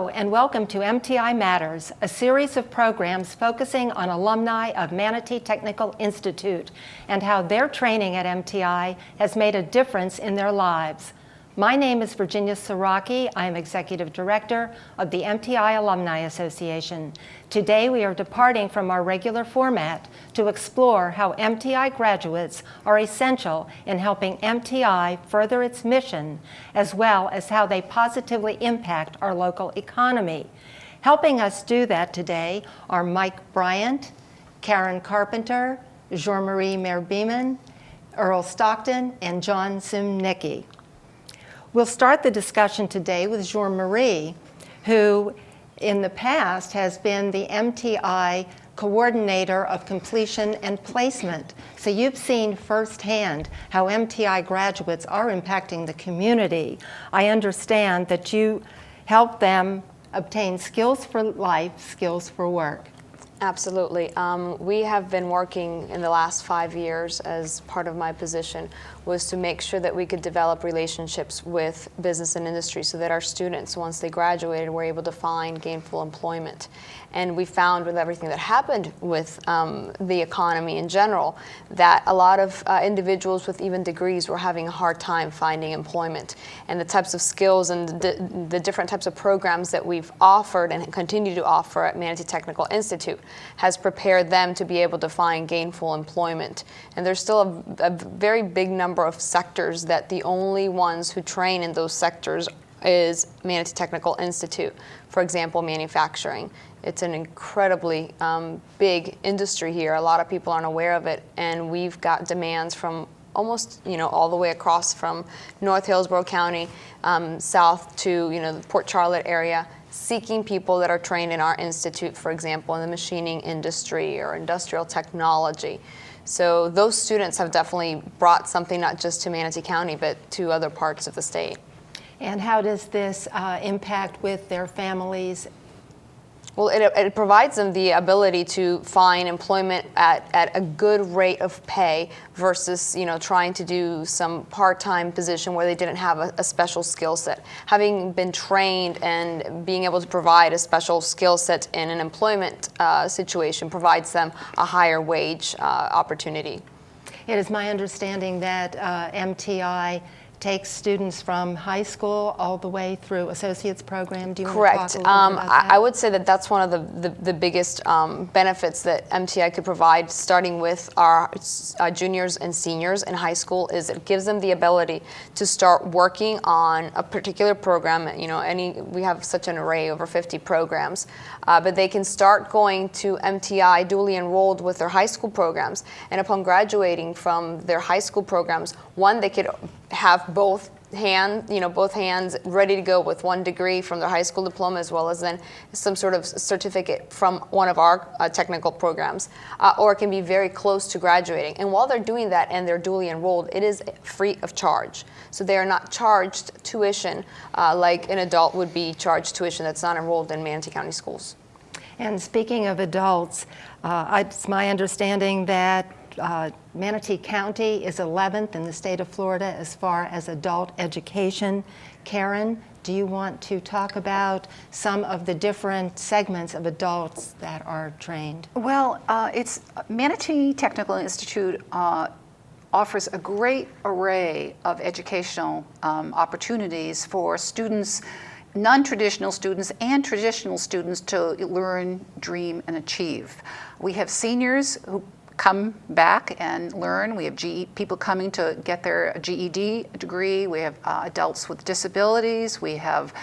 Hello, and welcome to MTI Matters, a series of programs focusing on alumni of Manatee Technical Institute and how their training at MTI has made a difference in their lives. My name is Virginia Siraki. I am Executive Director of the MTI Alumni Association. Today we are departing from our regular format to explore how MTI graduates are essential in helping MTI further its mission, as well as how they positively impact our local economy. Helping us do that today are Mike Bryant, Karen Carpenter, Jean-Marie Merbeeman, Earl Stockton, and John Zimnicki. We'll start the discussion today with Jean-Marie, who in the past has been the MTI Coordinator of Completion and Placement. So you've seen firsthand how MTI graduates are impacting the community. I understand that you help them obtain skills for life, skills for work. Absolutely. We have been working in the last 5 years as part of my position was to make sure that we could develop relationships with business and industry so that our students, once they graduated, were able to find gainful employment. And we found with everything that happened with the economy in general that a lot of individuals with even degrees were having a hard time finding employment. And the types of skills and the different types of programs that we've offered and continue to offer at Manatee Technical Institute has prepared them to be able to find gainful employment. And there's still a very big number of sectors that the only ones who train in those sectors is Manatee Technical Institute. For example, manufacturing. It's an incredibly big industry here. A lot of people aren't aware of it, and we've got demands from almost, all the way across from North Hillsborough County, south to, the Port Charlotte area, seeking people that are trained in our institute, for example, in the machining industry or industrial technology. So those students have definitely brought something not just to Manatee County, but to other parts of the state. And how does this impact with their families? Well, it provides them the ability to find employment at a good rate of pay versus, trying to do some part-time position where they didn't have a special skill set. Having been trained and being able to provide a special skill set in an employment situation provides them a higher wage opportunity. It is my understanding that MTI takes students from high school all the way through associate's program. Do you Correct. want to talk a little bit about that? I would say that that's one of the biggest benefits that MTI could provide, starting with our juniors and seniors in high school, is it gives them the ability to start working on a particular program. We have such an array, over 50 programs, but they can start going to MTI duly enrolled with their high school programs, and upon graduating from their high school programs, one, they could have both hands ready to go with one degree from their high school diploma, as well as then some sort of certificate from one of our technical programs, or it can be very close to graduating. And while they're doing that and they're duly enrolled, it is free of charge. So they are not charged tuition like an adult would be charged tuition that's not enrolled in Manatee County schools. And speaking of adults, it's my understanding that Manatee County is 11th in the state of Florida as far as adult education. Karen, do you want to talk about some of the different segments of adults that are trained? Well, Manatee Technical Institute offers a great array of educational opportunities for students, non-traditional students and traditional students, to learn, dream, and achieve. We have seniors who come back and learn. We have people coming to get their GED degree. We have adults with disabilities. We have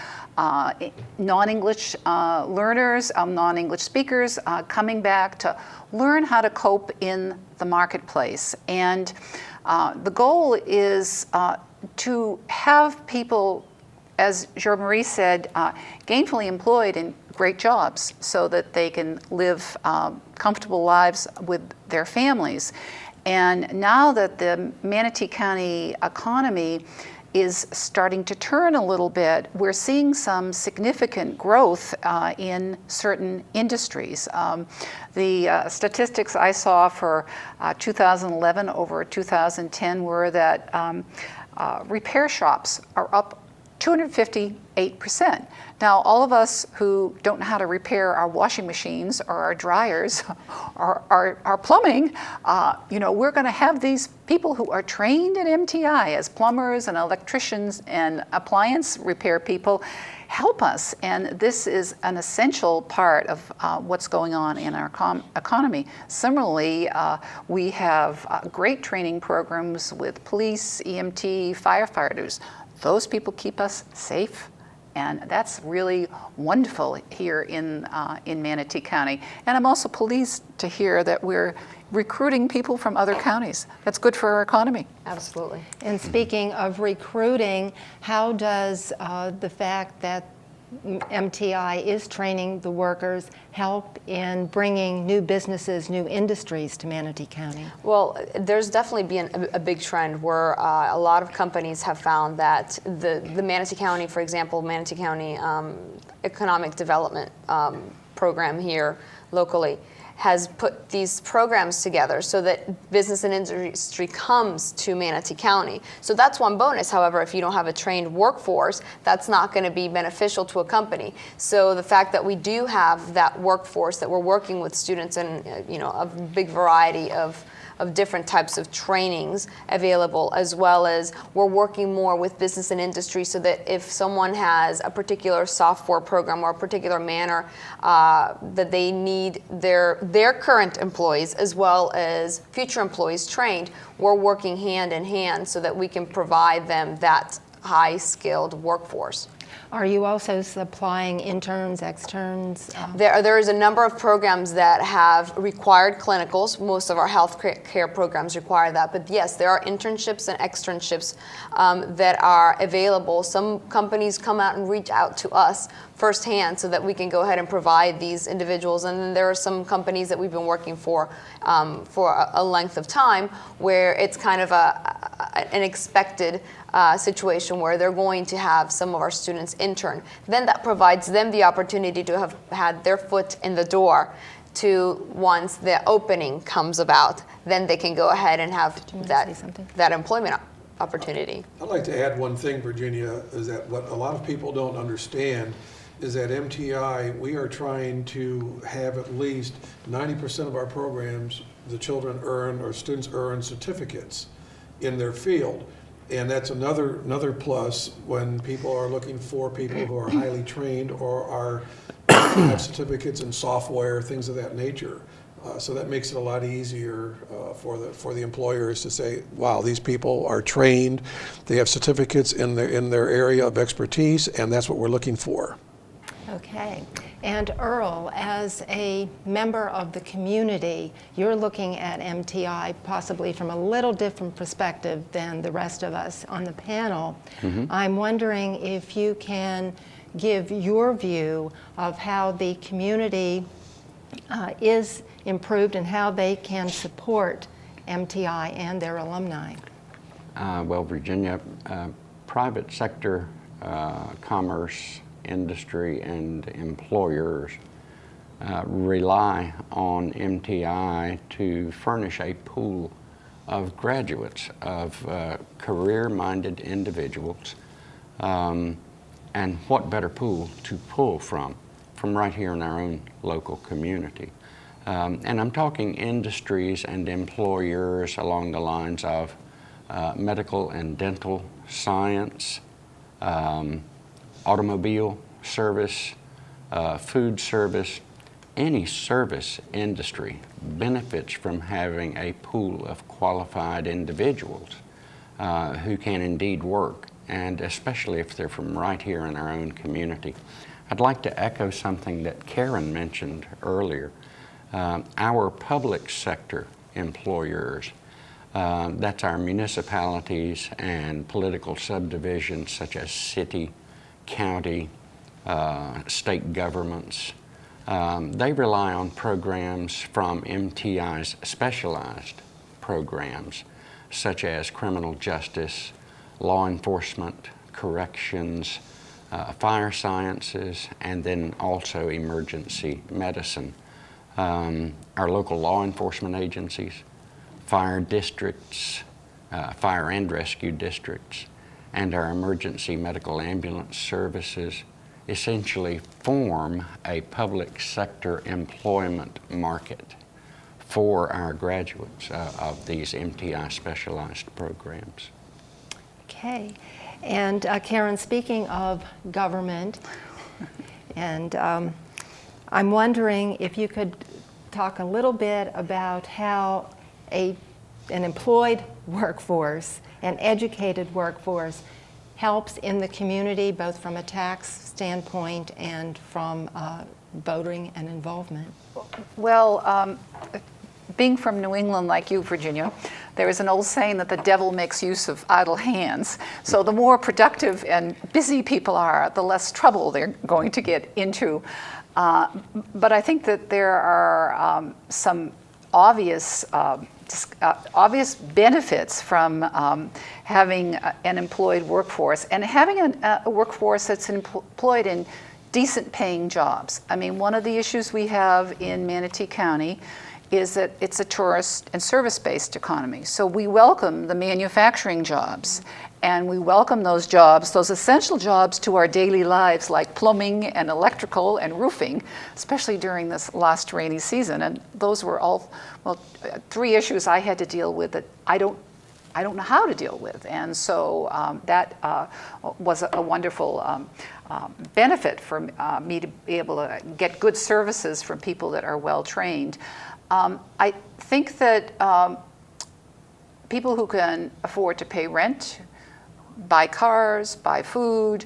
non-English learners, non-English speakers coming back to learn how to cope in the marketplace. And the goal is to have people, as Jean-Marie said, gainfully employed in great jobs so that they can live comfortable lives with their families. And now that the Manatee County economy is starting to turn a little bit, we're seeing some significant growth in certain industries. The statistics I saw for 2011 over 2010 were that repair shops are up 258%. Now, all of us who don't know how to repair our washing machines or our dryers or our plumbing, we're going to have these people who are trained at MTI as plumbers and electricians and appliance repair people help us. And this is an essential part of what's going on in our economy. Similarly, we have great training programs with police, EMT, firefighters. Those people keep us safe. And that's really wonderful here in Manatee County. And I'm also pleased to hear that we're recruiting people from other counties. That's good for our economy. Absolutely. And speaking of recruiting, how does the fact that MTI is training the workers help in bringing new businesses, new industries to Manatee County? Well, there's definitely been a big trend where a lot of companies have found that the Manatee County, for example, Manatee County Economic Development Program here locally, has put these programs together so that business and industry comes to Manatee County. So that's one bonus. However, if you don't have a trained workforce, that's not going to be beneficial to a company. So the fact that we do have that workforce, that we're working with students and a big variety of different types of trainings available, as well as we're working more with business and industry so that if someone has a particular software program or a particular manner that they need their current employees as well as future employees trained, we're working hand in hand so that we can provide them that high-skilled workforce. Are you also supplying interns, externs? There is a number of programs that have required clinicals. Most of our health care programs require that. But yes, there are internships and externships that are available. Some companies come out and reach out to us firsthand so that we can go ahead and provide these individuals. And then there are some companies that we've been working for a length of time where it's kind of an expected situation where they're going to have some of our students intern. Then that provides them the opportunity to have had their foot in the door to once the opening comes about, then they can go ahead and have that employment opportunity. I'd like to add one thing, Virginia, is that what a lot of people don't understand is that MTI, we are trying to have at least 90% of our programs, the children earn or students earn certificates in their field. And that's another plus when people are looking for people who are highly trained or have certificates in software, things of that nature. So that makes it a lot easier for the employers to say, wow, these people are trained, they have certificates in their area of expertise, and that's what we're looking for. Okay. And Earl, as a member of the community, you're looking at MTI possibly from a little different perspective than the rest of us on the panel. Mm-hmm. I'm wondering if you can give your view of how the community is improved and how they can support MTI and their alumni. Well, Virginia, private sector commerce, industry, and employers rely on MTI to furnish a pool of graduates, of career-minded individuals, and what better pool to pull from right here in our own local community. And I'm talking industries and employers along the lines of medical and dental science, automobile service, food service. Any service industry benefits from having a pool of qualified individuals who can indeed work, and especially if they're from right here in our own community. I'd like to echo something that Karen mentioned earlier. Our public sector employers, that's our municipalities and political subdivisions such as city, county, state governments, they rely on programs from MTI's specialized programs such as criminal justice, law enforcement, corrections, fire sciences, and then also emergency medicine. Our local law enforcement agencies, fire districts, fire and rescue districts, and our emergency medical ambulance services essentially form a public sector employment market for our graduates of these MTI specialized programs. Okay. And Karen, speaking of government, and I'm wondering if you could talk a little bit about how an employed workforce, an educated workforce, helps in the community, both from a tax standpoint and from voting and involvement. Well, being from New England like you, Virginia, there is an old saying that the devil makes use of idle hands. So the more productive and busy people are, the less trouble they're going to get into. But I think that there are some obvious benefits from having an employed workforce and having a workforce that's employed in decent paying jobs. I mean, one of the issues we have in Manatee County is that it's a tourist and service-based economy. So we welcome the manufacturing jobs, and we welcome those jobs, those essential jobs to our daily lives, like plumbing and electrical and roofing, especially during this last rainy season. And those were all, well, three issues I had to deal with that I don't know how to deal with. And so that was a wonderful benefit for me to be able to get good services from people that are well trained. I think that people who can afford to pay rent, buy cars, buy food,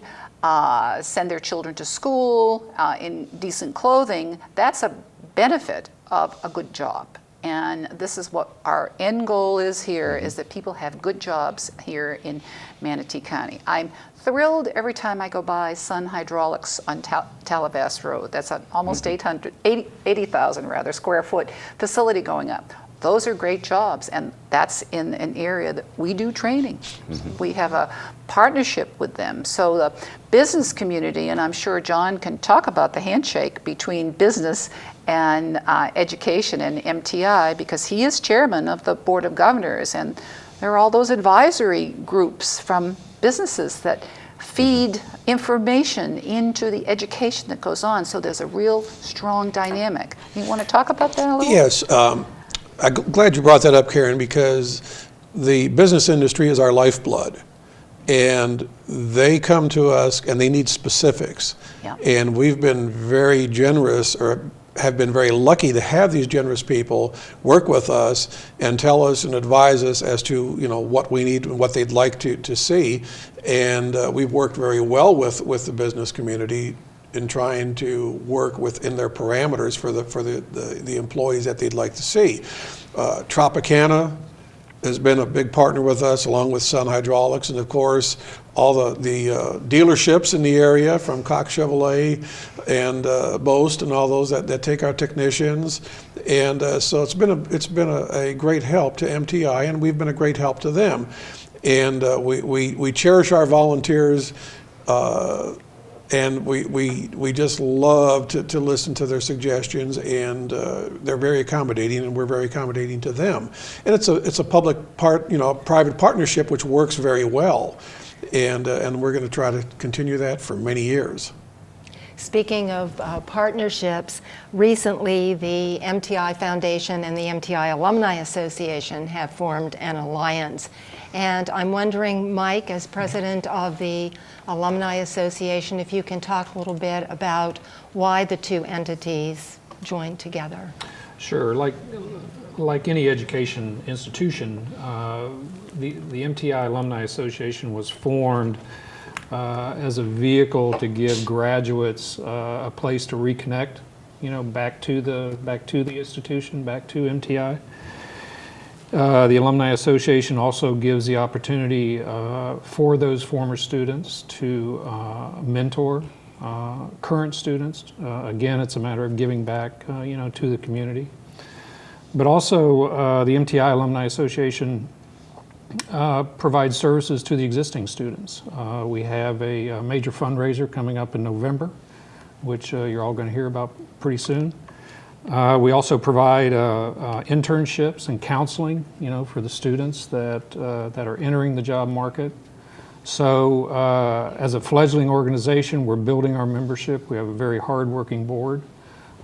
send their children to school in decent clothing, that's a benefit of a good job. And this is what our end goal is here, is that people have good jobs here in Manatee County. I'm thrilled every time I go by Sun Hydraulics on Talabass Road. That's an almost 80,000 rather square foot facility going up. Those are great jobs, and that's in an area that we do training. We have a partnership with them. So the business community, and I'm sure John can talk about the handshake between business and education and MTI, because he is chairman of the Board of Governors, and there are all those advisory groups from businesses that feed information into the education that goes on. So there's a real strong dynamic. You want to talk about that a little? Yes. I'm glad you brought that up, Karen, because the business industry is our lifeblood. And they come to us and they need specifics. Yeah. And we've been very generous, or have been very lucky to have these generous people work with us and tell us and advise us as to, you know, what we need and what they'd like to see. And we've worked very well with the business community in trying to work within their parameters for the employees that they'd like to see. Tropicana has been a big partner with us, along with Sun Hydraulics, and of course all the dealerships in the area, from Cox Chevrolet and Boast and all those that take our technicians. And so it's been a great help to MTI, and we've been a great help to them. And we cherish our volunteers. And we just love to listen to their suggestions, and they're very accommodating, and we're very accommodating to them. And it's a private partnership which works very well, and we're going to try to continue that for many years. Speaking of partnerships, recently the MTI Foundation and the MTI Alumni Association have formed an alliance. And I'm wondering, Mike, as president of the Alumni Association, if you can talk a little bit about why the two entities joined together. Sure. Like any education institution, the MTI Alumni Association was formed as a vehicle to give graduates a place to reconnect, back to the institution, back to MTI. The Alumni Association also gives the opportunity for those former students to mentor current students. Again, it's a matter of giving back, to the community. But also, the MTI Alumni Association provides services to the existing students. We have a major fundraiser coming up in November, which you're all going to hear about pretty soon. We also provide internships and counseling, for the students that are entering the job market. So as a fledgling organization, we're building our membership. We have a very hard-working board.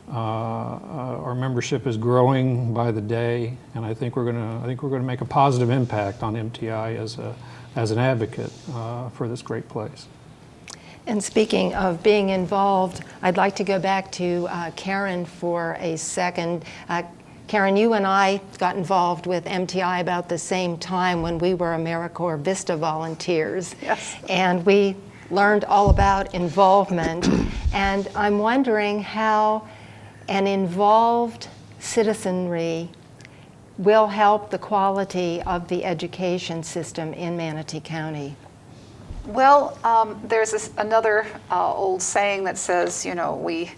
Our membership is growing by the day, and I think we're going to make a positive impact on MTI as an advocate for this great place. And speaking of being involved, I'd like to go back to Karen for a second. Karen, you and I got involved with MTI about the same time when we were AmeriCorps Vista volunteers. Yes. And we learned all about involvement. And I'm wondering how an involved citizenry will help the quality of the education system in Manatee County. Well, there's another old saying that says, you know, we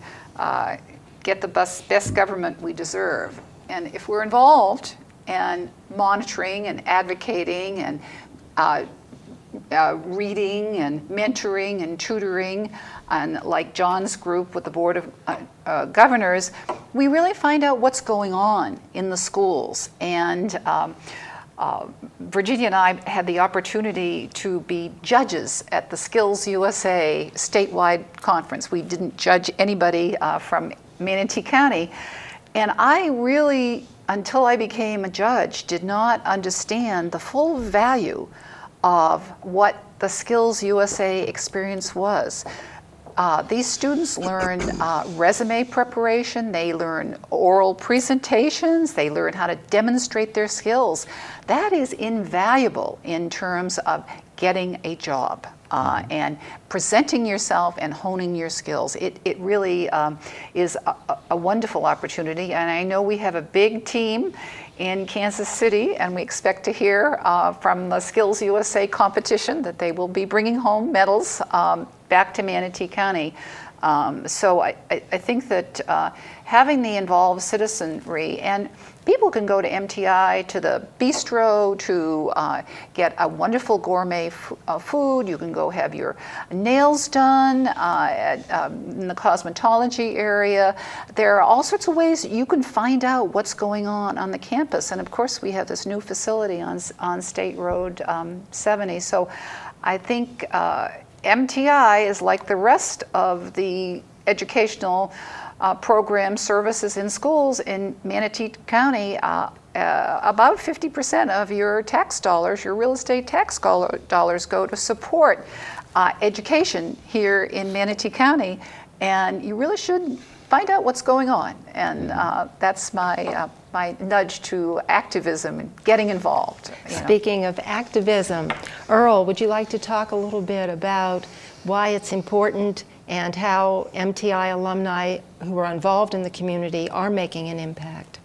get the best government we deserve. And if we're involved and monitoring and advocating and reading and mentoring and tutoring, and like John's group with the Board of Governors, we really find out what's going on in the schools. And Virginia and I had the opportunity to be judges at the Skills USA statewide conference. We didn't judge anybody from Manatee County. And I really, until I became a judge, did not understand the full value of what the Skills USA experience was. These students learn resume preparation, they learn oral presentations, they learn how to demonstrate their skills. That is invaluable in terms of getting a job and presenting yourself and honing your skills. It really is a wonderful opportunity, and I know we have a big team in Kansas City, and we expect to hear from the Skills USA competition that they will be bringing home medals back to Manatee County. So I think that having the involved citizenry, and people can go to MTI, to the bistro, to get a wonderful gourmet food. You can go have your nails done in the cosmetology area. There are all sorts of ways you can find out what's going on the campus. And of course, we have this new facility on State Road 70. So I think MTI is like the rest of the educational program services in schools in Manatee County. About 50% of your tax dollars, your real estate tax dollars, go to support education here in Manatee County, and you really should find out what's going on. And that's my nudge to activism and getting involved. Speaking of activism, Earl, would you like to talk a little bit about why it's important and how MTI alumni who are involved in the community are making an impact?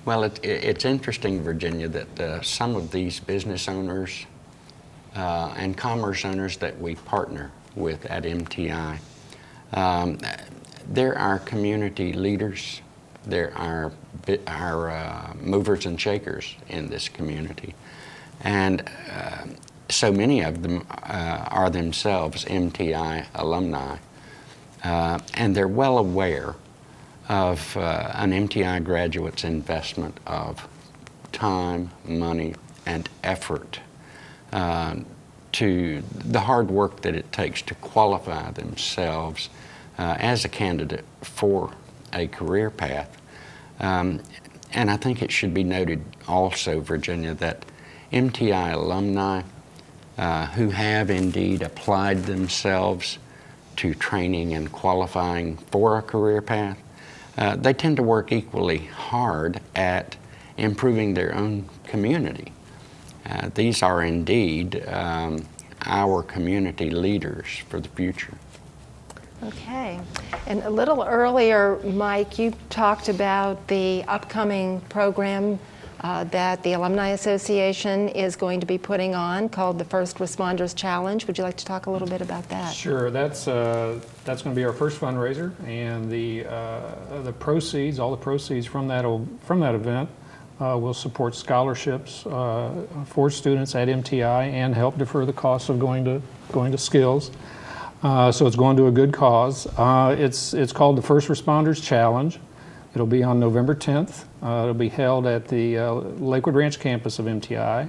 Well, it's interesting, Virginia, that some of these business owners and commerce owners that we partner with at MTI, they're our community leaders. They're our movers and shakers in this community. And so many of them are themselves MTI alumni, and they're well aware of an MTI graduate's investment of time, money, and effort to the hard work that it takes to qualify themselves as a candidate for a career path. And I think it should be noted also, Virginia, that MTI alumni who have indeed applied themselves to training and qualifying for a career path, they tend to work equally hard at improving their own community. These are indeed our community leaders for the future. Okay. And a little earlier, Mike, you talked about the upcoming program that the Alumni Association is going to be putting on called the First Responders Challenge. Would you like to talk a little bit about that? Sure. That's going to be our first fundraiser, and the proceeds, all the proceeds from that event, will support scholarships for students at MTI and help defer the cost of going to Skills. So it's going to a good cause. It's called the First Responders Challenge. It'll be on November 10th. It'll be held at the Lakewood Ranch campus of MTI.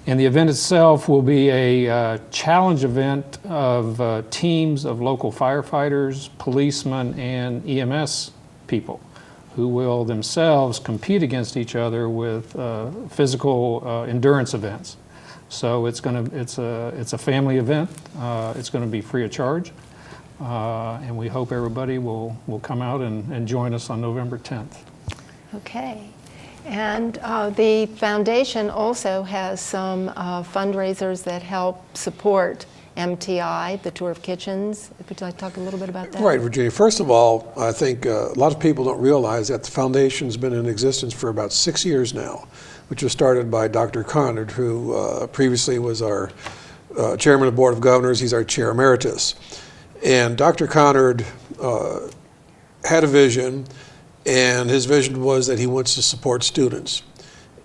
And the event itself will be a challenge event of teams of local firefighters, policemen, and EMS people who will themselves compete against each other with physical endurance events. So it's a family event. It's going to be free of charge, and we hope everybody will come out and join us on November 10th. Okay. And the foundation also has some fundraisers that help support MTI, the Tour of Kitchens. Would you like to talk a little bit about that? Right, Virginia. First of all, I think a lot of people don't realize that the foundation's been in existence for about 6 years now, which was started by Dr. Conard, who previously was our chairman of the Board of Governors. He's our chair emeritus. And Dr. Conard had a vision, and his vision was that he wants to support students.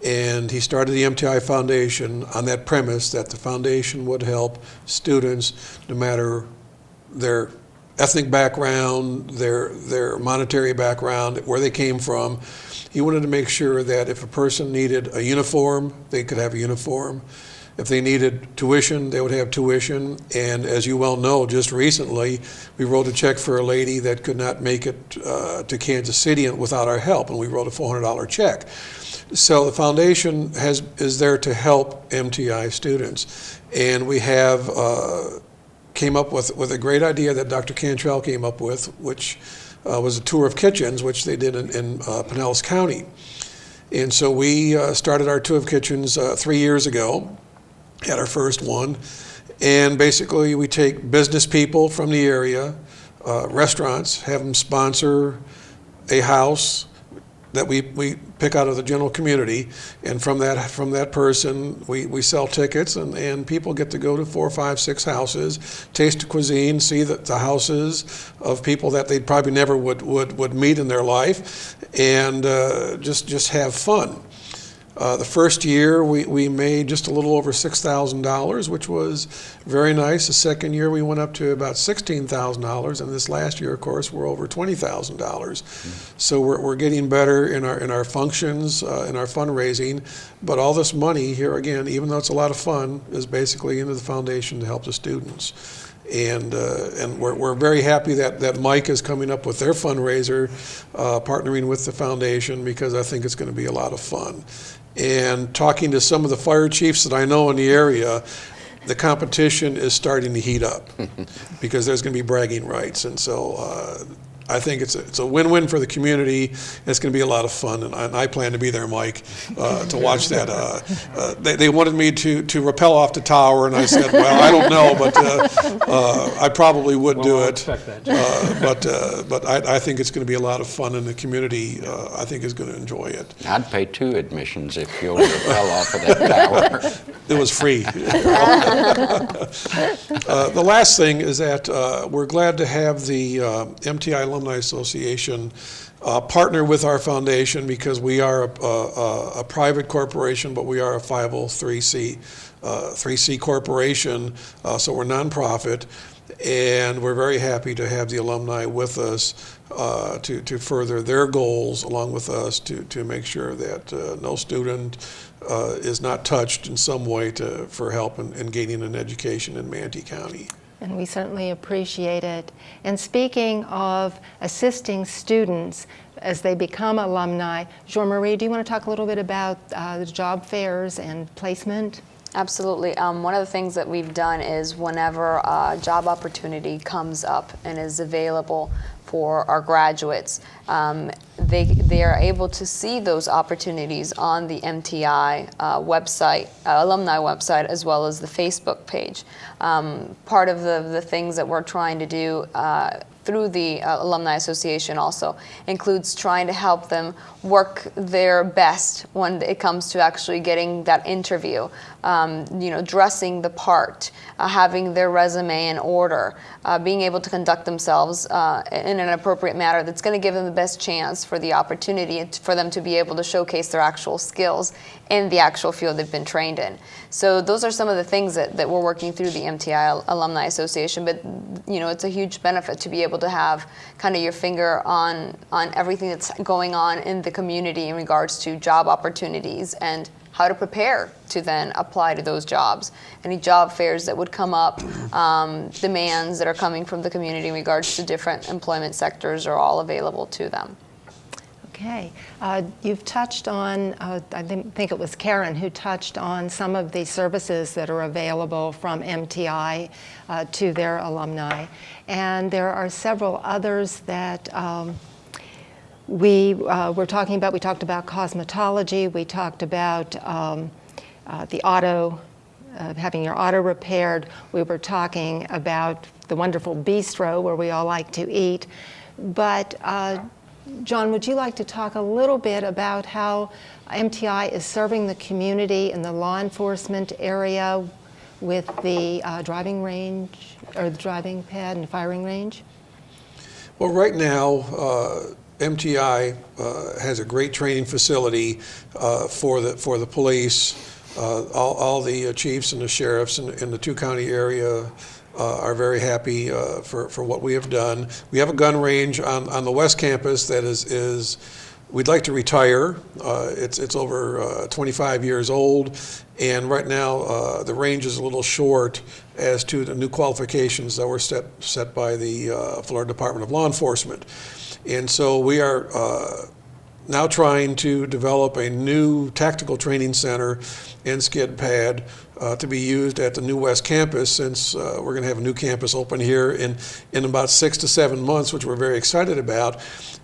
And he started the MTI Foundation on that premise that the foundation would help students no matter their ethnic background, their monetary background, where they came from. He wanted to make sure that if a person needed a uniform, they could have a uniform. If they needed tuition, they would have tuition. And as you well know, just recently, we wrote a check for a lady that could not make it to Kansas City without our help, and we wrote a $400 check. So the foundation is there to help MTI students. And we have came up with a great idea that Dr. Cantrell came up with, which was a tour of kitchens, which they did in Pinellas County. And so we started our tour of kitchens 3 years ago, had our first one. And basically we take business people from the area, restaurants, have them sponsor a house that we pick out of the general community, and from that person we sell tickets, and people get to go to 4, 5, 6 houses, taste the cuisine, see the houses of people that they probably never would meet in their life, and just have fun. The first year we made just a little over $6,000, which was very nice. The second year we went up to about $16,000, and this last year, of course, we're over $20,000. So we're getting better in our functions, in our fundraising. But all this money here again, even though it's a lot of fun, is basically into the foundation to help the students. And we're very happy that Mike is coming up with their fundraiser, partnering with the foundation, because I think it's going to be a lot of fun. And talking to some of the fire chiefs that I know in the area, the competition is starting to heat up because there's going to be bragging rights. And so I think it's a win-win for the community. It's going to be a lot of fun, and I plan to be there, Mike, to watch that. They wanted me to rappel off the tower, and I said, well, I don't know, but I probably would do it. But I think it's going to be a lot of fun, and the community, I think, is going to enjoy it. I'd pay 2 admissions if you'll rappel off of that tower. It was free. The last thing is that we're glad to have the MTI Alumni Association partner with our foundation, because we are a private corporation, but we are a 503c corporation, so we're nonprofit, and we're very happy to have the alumni with us to further their goals along with us to make sure that no student is not touched in some way for help in gaining an education in Manatee County. And we certainly appreciate it. And speaking of assisting students as they become alumni, Jean-Marie, do you want to talk a little bit about the job fairs and placement? Absolutely. One of the things that we've done is whenever a job opportunity comes up and is available for our graduates, they are able to see those opportunities on the MTI website, alumni website, as well as the Facebook page. Part of the things that we're trying to do through the Alumni Association also includes trying to help them work their best when it comes to actually getting that interview, dressing the part, having their resume in order, being able to conduct themselves in an appropriate manner that's going to give them the best chance for the opportunity for them to be able to showcase their actual skills in the actual field they've been trained in. So those are some of the things that we're working through the MTI Alumni Association, but it's a huge benefit to be able able to have kind of your finger on everything that's going on in the community in regards to job opportunities and how to prepare to then apply to those jobs. Any job fairs that would come up, demands that are coming from the community in regards to different employment sectors are all available to them. Okay. You've touched on, I think it was Karen who touched on some of the services that are available from MTI to their alumni. And there are several others that we were talking about. We talked about cosmetology. We talked about the auto, having your auto repaired. We were talking about the wonderful bistro where we all like to eat. But John, would you like to talk a little bit about how MTI is serving the community in the law enforcement area with the driving range, or the driving pad and firing range? Well, right now, MTI has a great training facility for the police. All the chiefs and the sheriffs in the two-county area are very happy for what we have done. We have a gun range on the West Campus that is we'd like to retire. It's over 25 years old, and right now the range is a little short as to the new qualifications that were set by the Florida Department of Law Enforcement. And so we are now trying to develop a new tactical training center and skid pad to be used at the new West Campus, since we're going to have a new campus open here in about 6 to 7 months, which we're very excited about.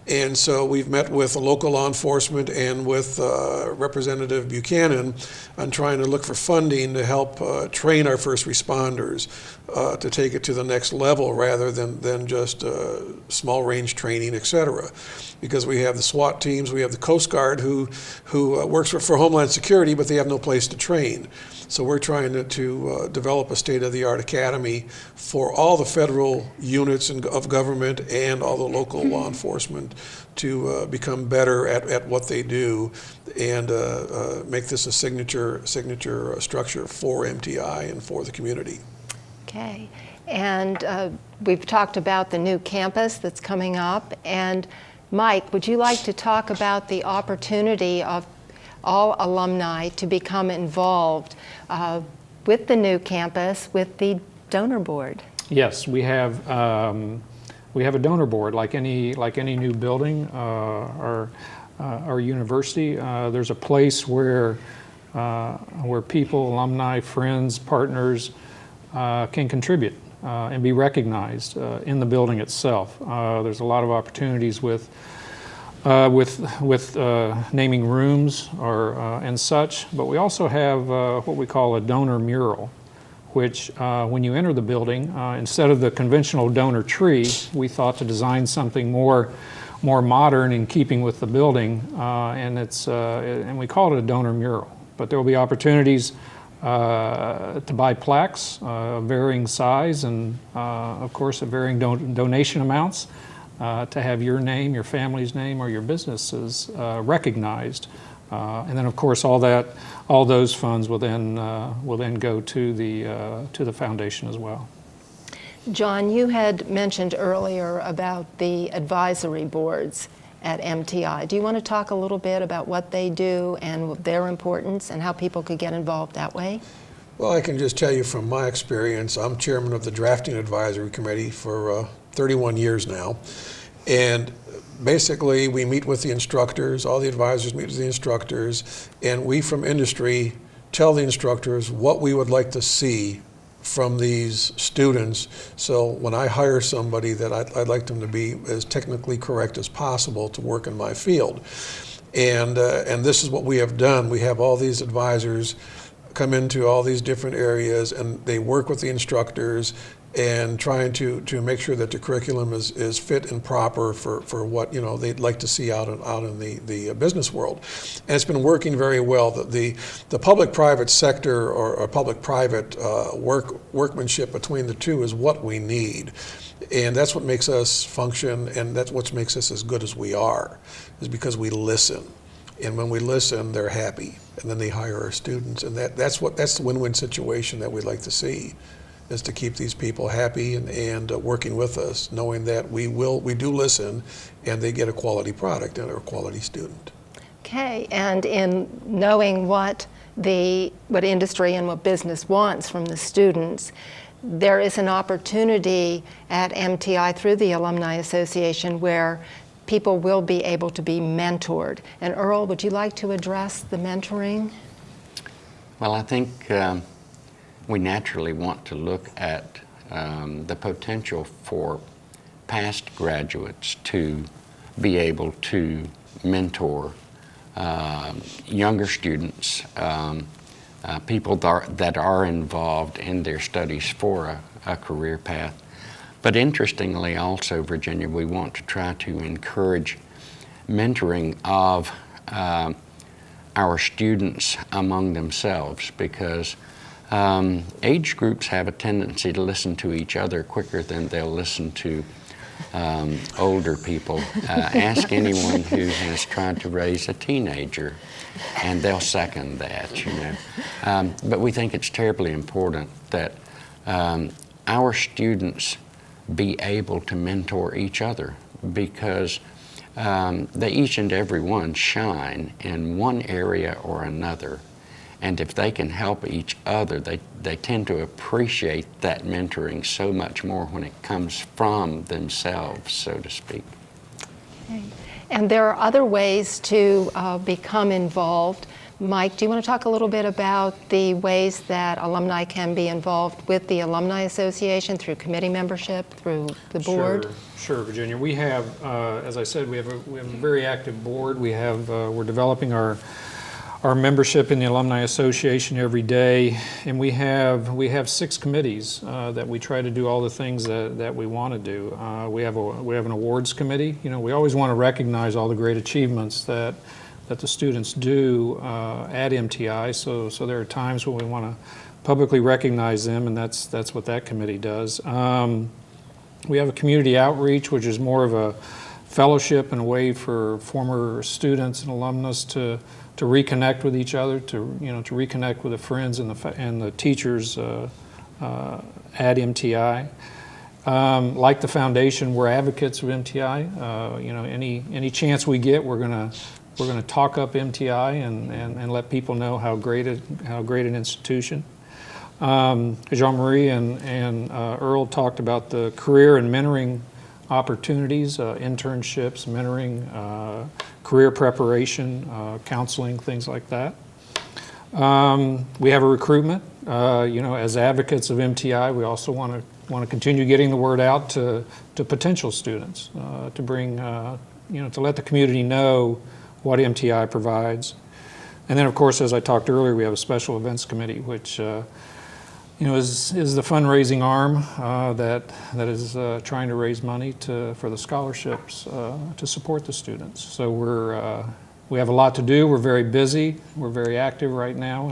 And so we've met with local law enforcement and with Representative Buchanan on trying to look for funding to help train our first responders to take it to the next level rather than just small range training, et cetera. Because we have the SWAT teams, we have the Coast Guard who works for Homeland Security, but they have no place to train. So we're trying to develop a state-of-the-art academy for all the federal units of government and all the local law enforcement to become better at what they do and make this a signature structure for MTI and for the community. Okay. And we've talked about the new campus that's coming up. And Mike, would you like to talk about the opportunity of all alumni to become involved with the new campus, with the donor board? Yes, we have a donor board like any new building or university. There's a place where people, alumni, friends, partners can contribute and be recognized in the building itself. There's a lot of opportunities with naming rooms and such, but we also have what we call a donor mural, which when you enter the building, instead of the conventional donor tree, we thought to design something more modern in keeping with the building, and we call it a donor mural. But there will be opportunities to buy plaques, varying size, and of course, varying donation amounts. To have your name, your family's name, or your businesses recognized, and then of course all those funds will then go to the foundation as well. John, you had mentioned earlier about the advisory boards at MTI. Do you want to talk a little bit about what they do and their importance and how people could get involved that way? Well, I can just tell you from my experience, I'm chairman of the Drafting Advisory Committee for 31 years now. And basically, we meet with the instructors, all the advisors meet with the instructors, and we from industry tell the instructors what we would like to see from these students. So when I hire somebody, that I'd like them to be as technically correct as possible to work in my field. And this is what we have done. We have all these advisors come into all these different areas, and they work with the instructors and trying to make sure that the curriculum is fit and proper for what they'd like to see out in the business world. And it's been working very well. The public-private sector or public-private workmanship between the two is what we need. And that's what makes us function, and that's what makes us as good as we are, is because we listen. And when we listen, they're happy, and then they hire our students, and that's the win-win situation that we'd like to see. is to keep these people happy and working with us, knowing that we do listen and they get a quality product and are a quality student. Okay, and in knowing what industry and what business wants from the students, there is an opportunity at MTI through the Alumni Association where people will be able to be mentored. And Earl, would you like to address the mentoring? Well, I think we naturally want to look at the potential for past graduates to be able to mentor younger students, people that are involved in their studies for a career path. But interestingly also, Virginia, we want to try to encourage mentoring of our students among themselves, because age groups have a tendency to listen to each other quicker than they'll listen to older people. Ask anyone who has tried to raise a teenager, and they'll second that, you know. But we think it's terribly important that our students be able to mentor each other, because they each and every one shine in one area or another. And if they can help each other, they tend to appreciate that mentoring so much more when it comes from themselves, so to speak. Okay. And there are other ways to become involved. Mike, do you want to talk a little bit about the ways that alumni can be involved with the Alumni Association through committee membership, through the board? Sure, Virginia. We have, as I said, we have a very active board. We're developing our membership in the Alumni Association every day, and we have 6 committees that we try to do all the things that we want to do. We have an awards committee. You know, we always want to recognize all the great achievements that the students do at MTI. So there are times when we want to publicly recognize them, and that's what that committee does. We have a community outreach, which is more of a fellowship and a way for former students and alumnus to reconnect with each other, to reconnect with the friends and the teachers at MTI. Like the foundation, we're advocates of MTI. Any chance we get, we're gonna talk up MTI and let people know how great an institution. Jean-Marie and Earl talked about the career and mentoring opportunities, internships, mentoring, career preparation, counseling, things like that. We have a recruitment. As advocates of MTI, we also want to continue getting the word out to potential students, to bring, to let the community know what MTI provides. And then, of course, as I talked earlier, we have a special events committee, which is the fundraising arm that is trying to raise money for the scholarships to support the students. So we have a lot to do. We're very busy. We're very active right now,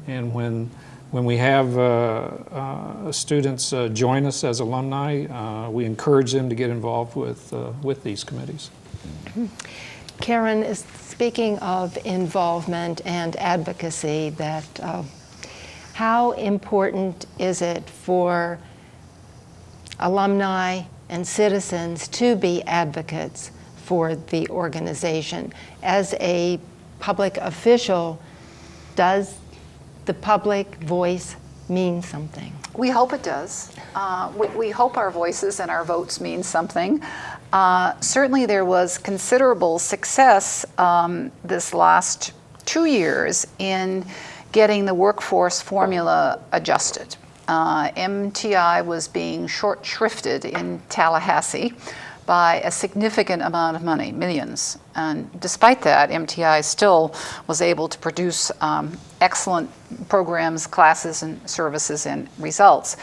and when we have students join us as alumni, we encourage them to get involved with these committees. Karen, is speaking of involvement and advocacy, that how important is it for alumni and citizens to be advocates for the organization? As a public official, does the public voice mean something? We hope it does. We hope our voices and our votes mean something. Certainly there was considerable success this last 2 years in getting the workforce formula adjusted. MTI was being short shrifted in Tallahassee by a significant amount of money, millions. And despite that, MTI still was able to produce excellent programs, classes, and services and results.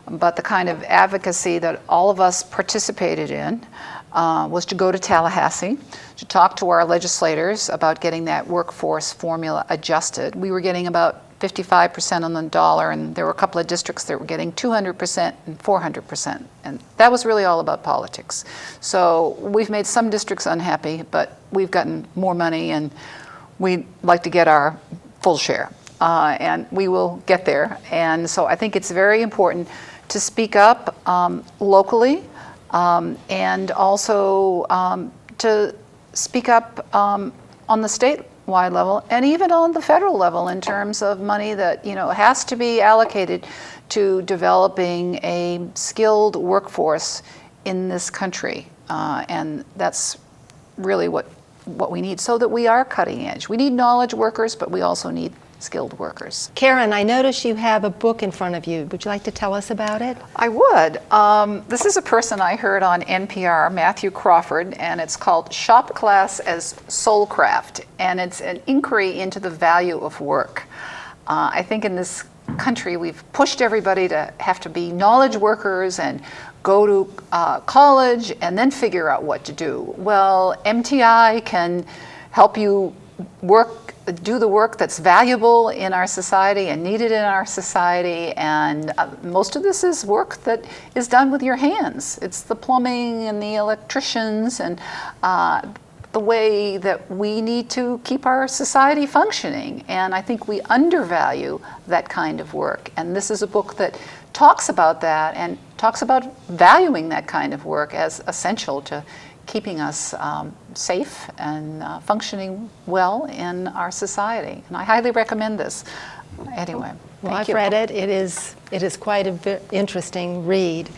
But the kind of advocacy that all of us participated in was to go to Tallahassee, to talk to our legislators about getting that workforce formula adjusted. We were getting about 55% on the dollar, and there were a couple of districts that were getting 200% and 400%. And that was really all about politics. So we've made some districts unhappy, but we've gotten more money, and we'd like to get our full share. and we will get there. And so I think it's very important to speak up locally, and also to speak up on the statewide level and even on the federal level in terms of money that has to be allocated to developing a skilled workforce in this country, and that's really what we need, so that we are cutting edge. We need knowledge workers, but we also need skilled workers. Karen, I notice you have a book in front of you. Would you like to tell us about it? I would. This is a person I heard on NPR, Matthew Crawford, and it's called Shop Class as Soulcraft, and it's an inquiry into the value of work. I think in this country we've pushed everybody to have to be knowledge workers and go to college and then figure out what to do. Well, MTI can help you do the work that's valuable in our society and needed in our society, and most of this is work that is done with your hands. It's the plumbing and the electricians and the way that we need to keep our society functioning, and I think we undervalue that kind of work, and this is a book that talks about that and talks about valuing that kind of work as essential to keeping us safe and functioning well in our society. And I highly recommend this. Anyway, Well, thank I've you. read it. It is quite an interesting read.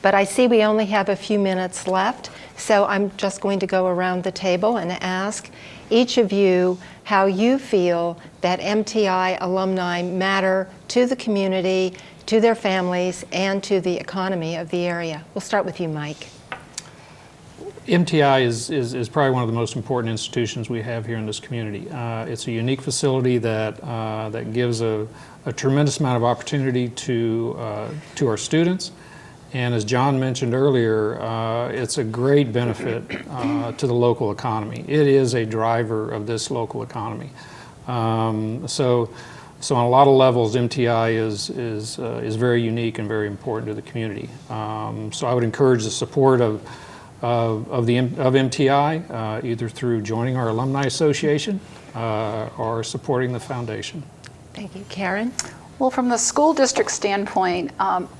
But I see we only have a few minutes left, so I'm just going to go around the table and ask each of you how you feel that MTI alumni matter to the community, to their families, and to the economy of the area. We'll start with you, Mike. MTI is probably one of the most important institutions we have here in this community. It's a unique facility that gives a tremendous amount of opportunity to our students. And as John mentioned earlier, it's a great benefit to the local economy. It is a driver of this local economy. So on a lot of levels, MTI is very unique and very important to the community. So I would encourage the support of MTI, either through joining our Alumni Association or supporting the foundation. Thank you. Karen? Well, from the school district standpoint,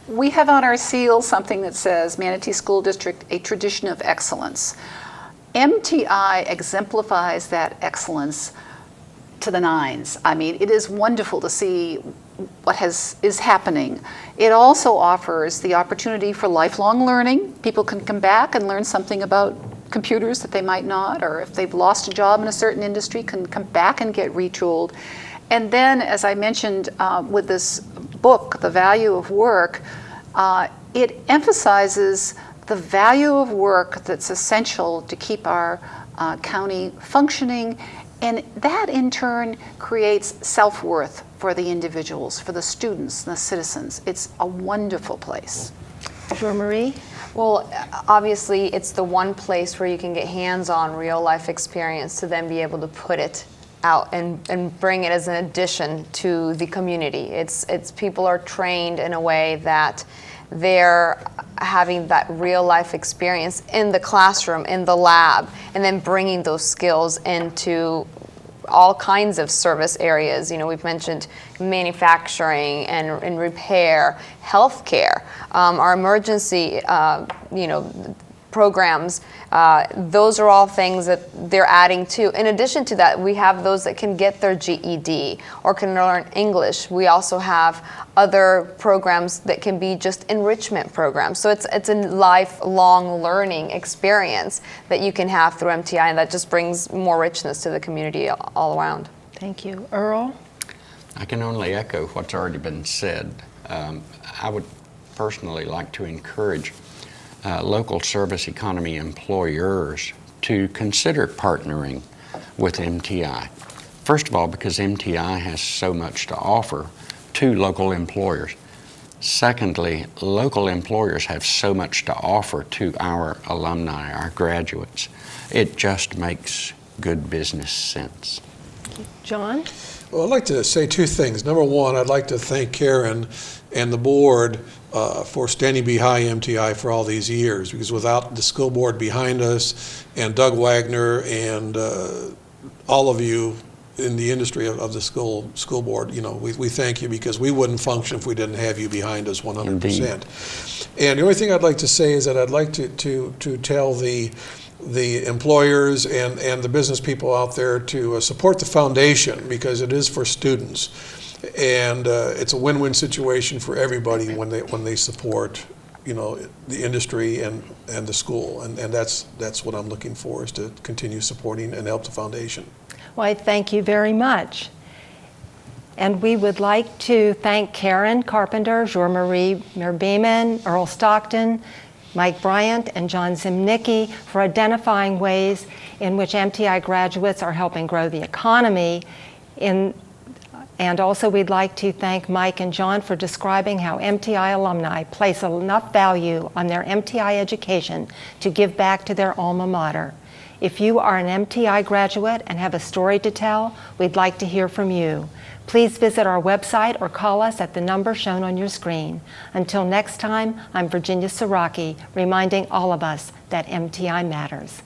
we have on our seal something that says Manatee School District, a tradition of excellence. MTI exemplifies that excellence to the nines. I mean, it is wonderful to see what is happening. It also offers the opportunity for lifelong learning. People can come back and learn something about computers that they might not, or if they've lost a job in a certain industry, can come back and get retooled. And then, as I mentioned with this book, The Value of Work, it emphasizes the value of work that's essential to keep our county functioning, and that in turn creates self-worth for the individuals, for the students, and the citizens. It's a wonderful place. Jean-Marie? Well, obviously, it's the one place where you can get hands-on real-life experience to then be able to put it out and bring it as an addition to the community. It's people are trained in a way that they're having that real life experience in the classroom, in the lab, and then bringing those skills into all kinds of service areas. You know, we've mentioned manufacturing and repair, healthcare, our emergency, programs. Those are all things that they're adding to. In addition to that, we have those that can get their GED or can learn English. We also have other programs that can be just enrichment programs. So it's a lifelong learning experience that you can have through MTI, and that just brings more richness to the community all around. Thank you. Earl? I can only echo what's already been said. I would personally like to encourage local service economy employers to consider partnering with MTI. First of all, because MTI has so much to offer to local employers. Secondly, local employers have so much to offer to our alumni, our graduates. It just makes good business sense. John? Well, I'd like to say two things. Number one, I'd like to thank Karen and the board for standing behind MTI for all these years, because without the school board behind us and Doug Wagner and all of you in the industry of the school board, you know, we thank you, because we wouldn't function if we didn't have you behind us 100%. Indeed. And the only thing I'd like to say is that I'd like to tell the employers and the business people out there to support the foundation, because it is for students, and it's a win-win situation for everybody when they support, you know, the industry and the school, and that's what I'm looking for, is to continue supporting and help the foundation. Well, I thank you very much. And we would like to thank Karen Carpenter, Jean-Marie Merbeeman, Earl Stockton, Mike Bryant, and John Zimnicki for identifying ways in which MTI graduates are helping grow the economy. And also we'd like to thank Mike and John for describing how MTI alumni place enough value on their MTI education to give back to their alma mater. If you are an MTI graduate and have a story to tell, we'd like to hear from you. Please visit our website or call us at the number shown on your screen. Until next time, I'm Virginia Siraki, reminding all of us that MTI matters.